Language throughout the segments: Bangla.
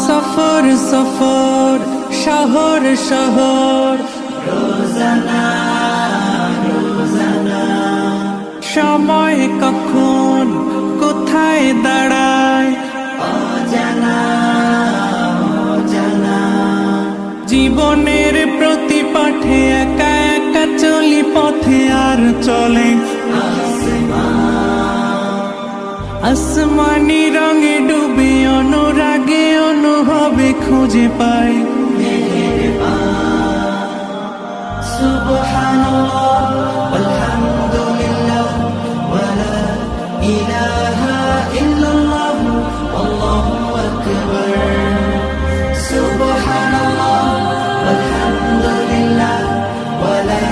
সফর সফর শহর শহর রোজানা রোজানা সময় কখন কোথায় দাঁড়ায় অজানা অজানা জীবনের প্রতি পাঠে একা একা চলি পথে আর চলে আসমানি রঙে ডুবে অনুরাগে অনুভবে খুঁজে পাই সুবহানাল্লাহ আলহামদুলিল্লাহ ওয়ালা ইলাহা ইল্লাল্লাহ আল্লাহু আকবার সুবহানাল্লাহ আলহামদুলিল্লাহ ওয়ালা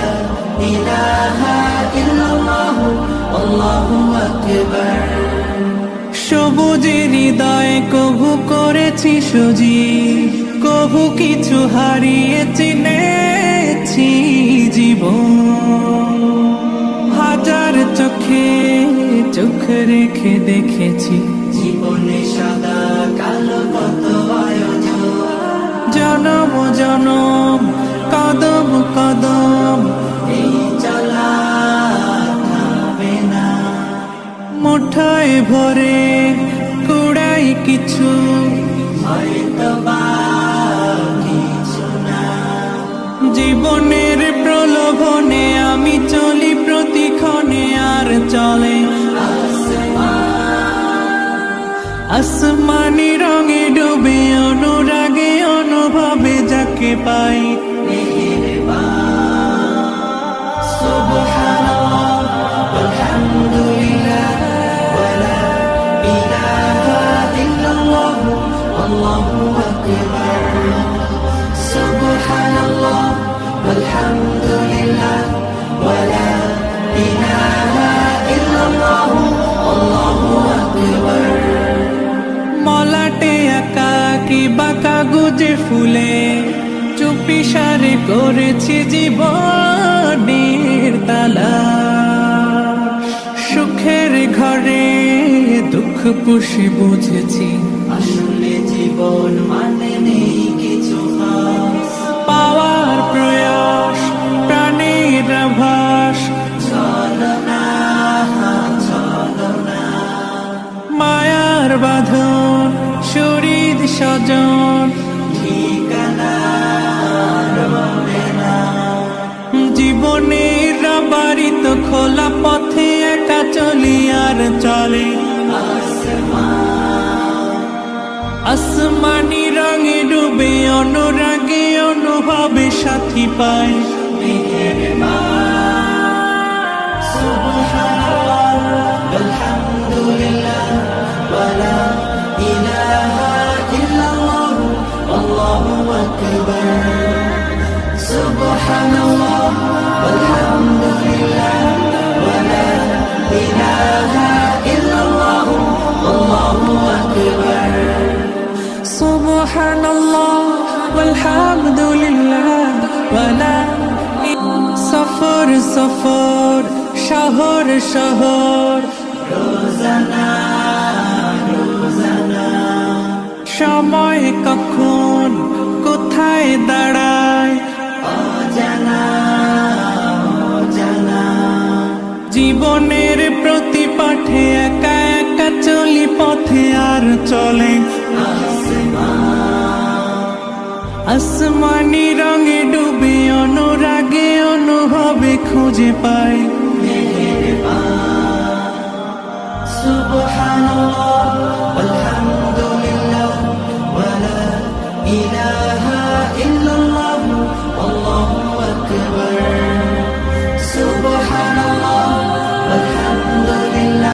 ইলাহা ইল্লাল্লাহ আল্লাহু আকবার সবুজের হৃদয়ে কভু করেছি সজীব কভু কিছু হারিয়ে চিনেছি জীবন হাজার চোখে চোখ রেখে দেখেছি জীবনে সাদা কালো কত আয়োজন জনম জনম কদম কদম এই চলা থামবে না মুঠোয় ভরে কুড়াই কিছু হয়তো বা কিছু না জীবনের প্রলোভনে আমি চলি প্রতিক্ষণে আর চলে আসমানি রঙে ডুবে অনুরাগে অনুভবে যাকে পাই সুবহানাল্লাহ আলহামদুলিল্লাহ ওয়ালা ইলাহা ইল্লাল্লাহ আল্লাহু আকবার সুবহানাল্লাহ আলহামদুলিল্লাহ ওয়ালা ইলাহা ইল্লাল্লাহ আল্লাহু আকবার মলাটে আঁকা কি বাঁকা গুজে ফুলে চুপি সারে করেছি জীবনের তালা সুখের ঘরে দুঃখ পুষে বুঝেছি আসলে জীবন মানে নেই কিছু খাস পাওয়ার প্রয়াস প্রাণের আভাস চলো না মায়ার বাঁধন শরীর স্বজন ঠিকানা রবে না জীবনের বাড়িত খোলা পথে একা চলি আর চলে আসমানি রঙে ডুবে অনুরাগে অনুভবে সাথী পাই সুবহানাল্লাহ আলহামদুলিল্লাহ ওয়ালা ইলাহা ইল্লাল্লাহ আল্লাহু আকবার সুবহানাল্লাহ আলহামদুলিল্লাহ ওয়ালা ইলাহা ইল্লাল্লাহ আল্লাহু আকবার সুবহানাল্লাহ আলহামদুলিল্লাহ ওয়ালা সফর সফর শহর শহর রোজানা রোজানা সময় কখন কোথায় দাঁড়ায় অজানা অজানা জীবনের প্রতি পাঠে একা একা চলি পথে আর চলে আসমানি রঙে ডুবে অনুরাগে অনুভবে খুঁজে পাই সুবহানাল্লাহ আলহামদুলিল্লাহ